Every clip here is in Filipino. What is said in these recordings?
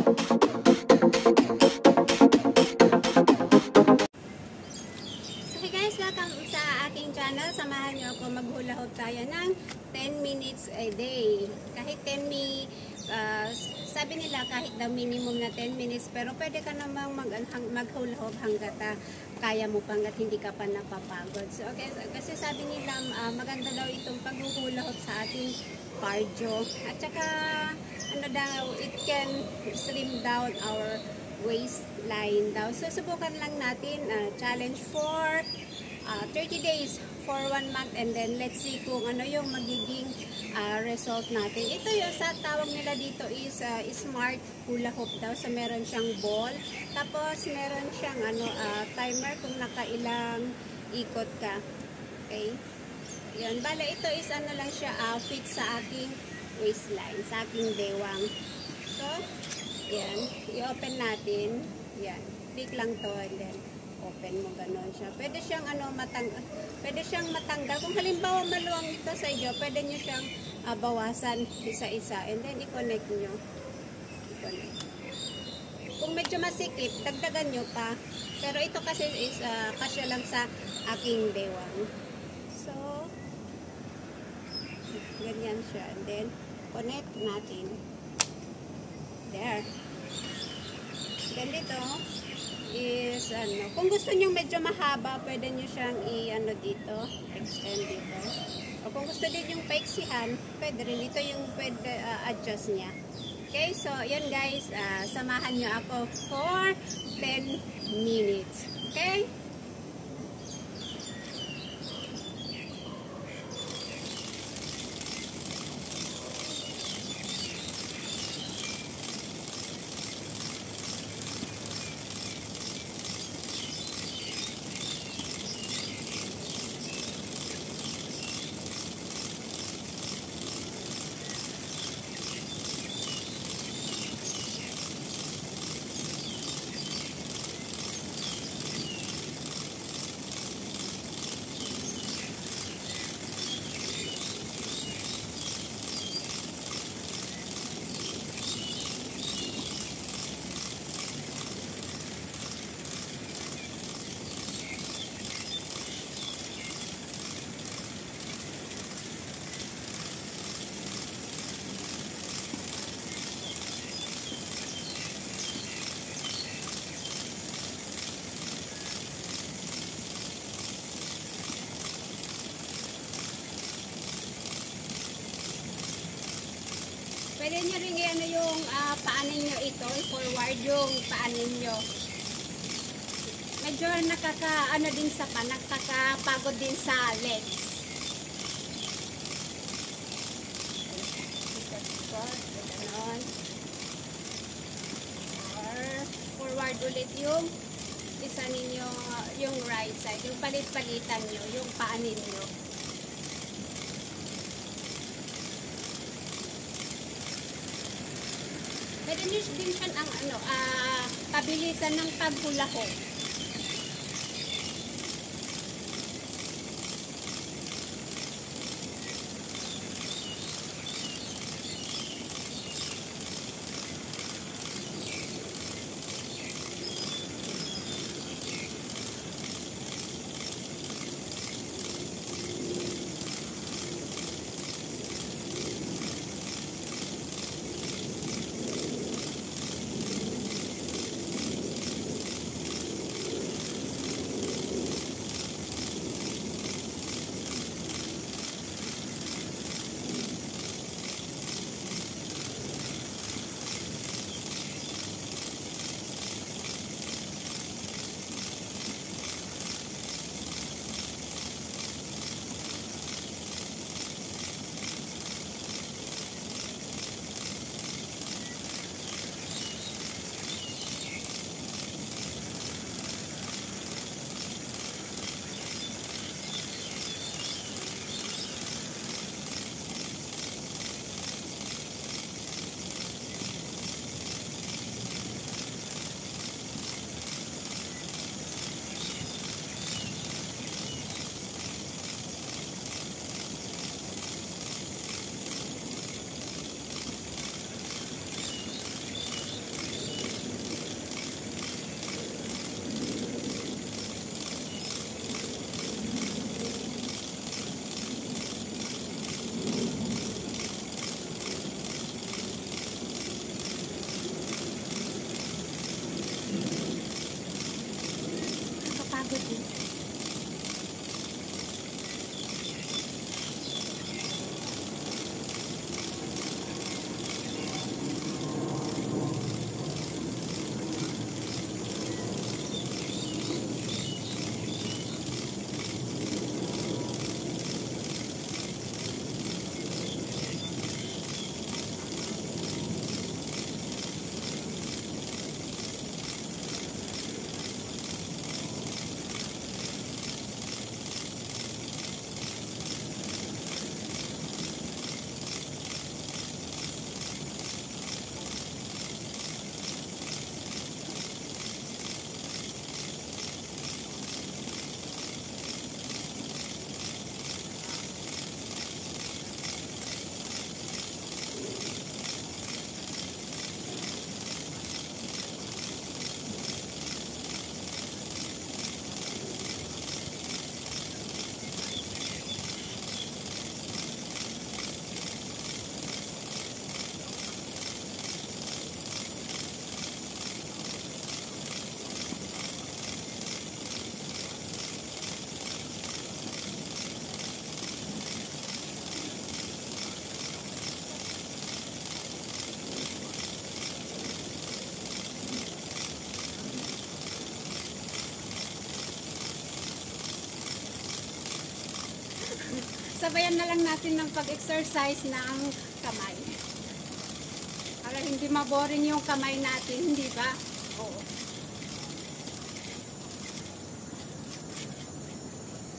Welcome sa aking channel. Samahan niyo ako maghula-hop tayo ng 10 minutes a day. Kahit sabi nila kahit daw minimum na 10 minutes, pero pwede ka namang maghula-hop hanggat kaya mo pa, hanggat hindi ka pa napapagod. So, okay, kasi sabi nila maganda daw itong paghuhula-hop sa ating cardio. At saka ano daw, it can slim down our waistline daw. So, subukan lang natin. Challenge for 30 days for 1 month, and then let's see kung ano yung magiging result natin. Ito yung sa tawag nila dito is smart hula hoop daw. So meron siyang ball, tapos meron siyang timer kung nakailang ikot ka. Okay, yun. Bala ito is lang siya fit sa aking waistline, sa aking bewang. So yan, i-open natin. Yan, click lang to, and then open mo, ganon siya. Pwede siyang matanggal. Kung halimbawa maluwang ito sa iyo, pwede nyo siyang bawasan isa-isa, and then i-connect nyo. Kung medyo masikip, dagdagan nyo pa. Pero ito kasi is kasya lang sa aking bewang. So ganyan siya, and then connect natin. There. Then dito is kung gusto niyo medyo mahaba, pwede niyo siyang dito, extend dito. O kung gusto din yung paiksihan, pwede rin dito yung pwede adjust niya. Okay, so yan guys, samahan niyo ako for 10 minutes. Okay? Pwede nyo rin yung paanin nyo ito, forward yung paanin nyo. Medyo din sa nakakapagod din sa legs. Or forward ulit yung isa ninyo, yung right side, yung palit-palitan nyo, yung paanin nyo. Pwede nyo din siya pabilisan ng paghula-hop. sabayan na lang natin ng pag-exercise ng kamay. Para hindi maboring yung kamay natin, hindi ba? Oo.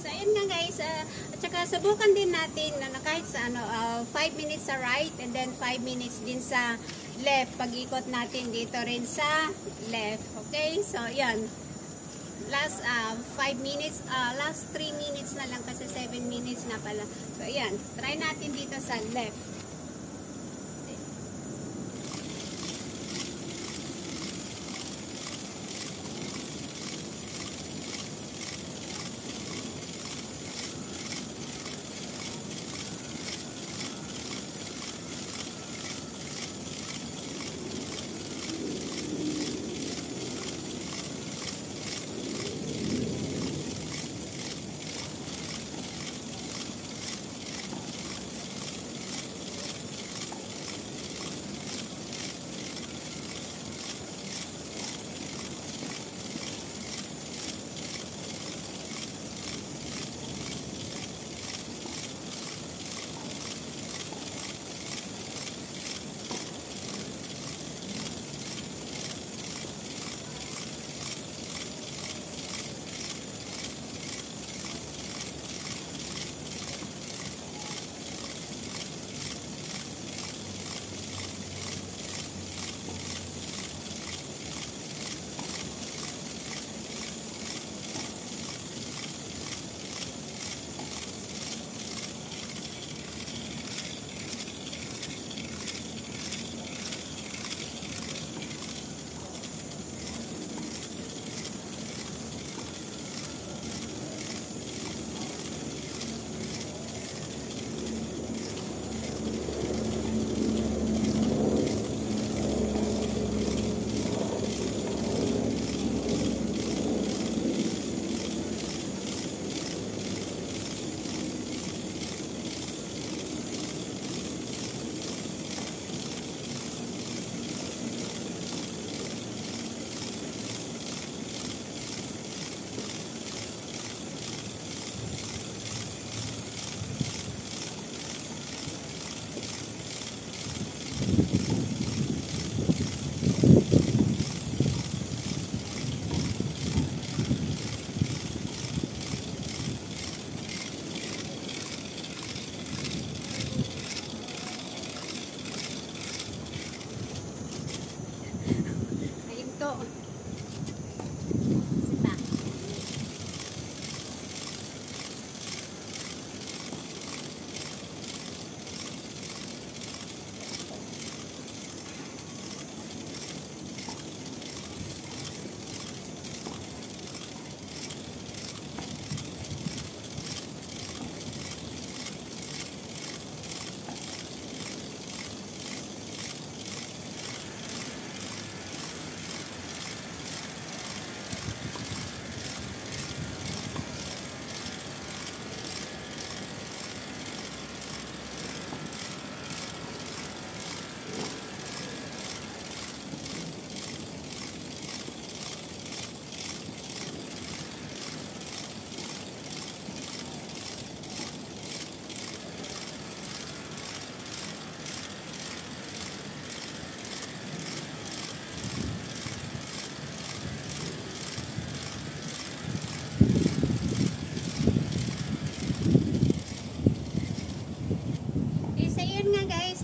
So, ayun nga guys. At saka subukan din natin na kahit sa 5 minutes sa right and then 5 minutes din sa left. Pag-ikot natin dito rin sa left. Okay? So, yan. Last 5 minutes, last 3 minutes na lang kasi 7 minutes na pala. So, ayan. Try natin dito sa left.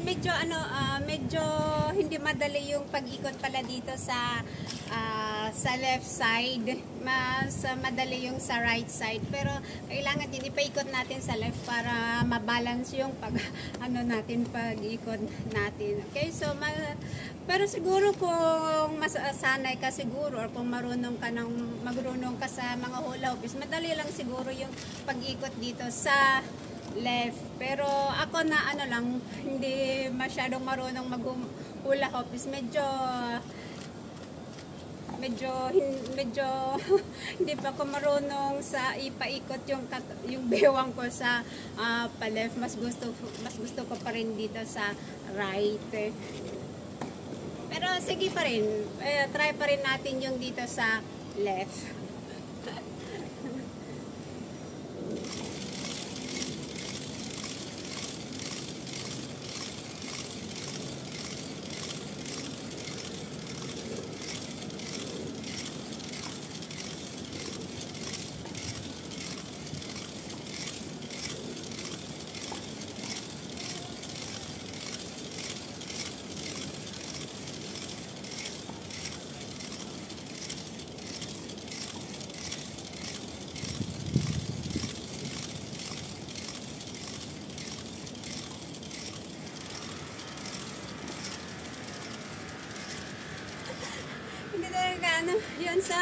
medyo medyo hindi madali yung pag-ikot pala dito sa left side. Mas madali yung sa right side. Pero kailangan din ipaikot natin sa left para ma-balance yung natin pag-ikot natin. Okay? So pero siguro kung masanay ka siguro or kung marunong ka sa mga hula hoop, madali lang siguro yung pag-ikot dito sa left. Pero ako na lang, hindi masyadong marunong mag-hula hoop, medyo hindi pa ako marunong sa ipaikot yung bewang ko sa pa-left. Mas gusto ko pa rin dito sa right. Pero sige pa rin, try pa rin natin yung dito sa left. yun. So,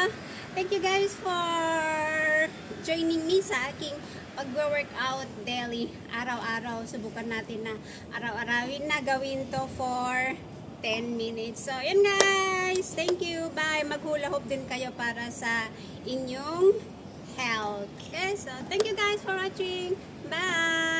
thank you guys for joining me sa aking pag-workout daily. Araw-araw, subukan natin na araw-arawin na gawin to for 10 minutes. So, yun guys. Thank you. Bye. Maghula hoop din kayo para sa inyong health. Okay, so thank you guys for watching. Bye!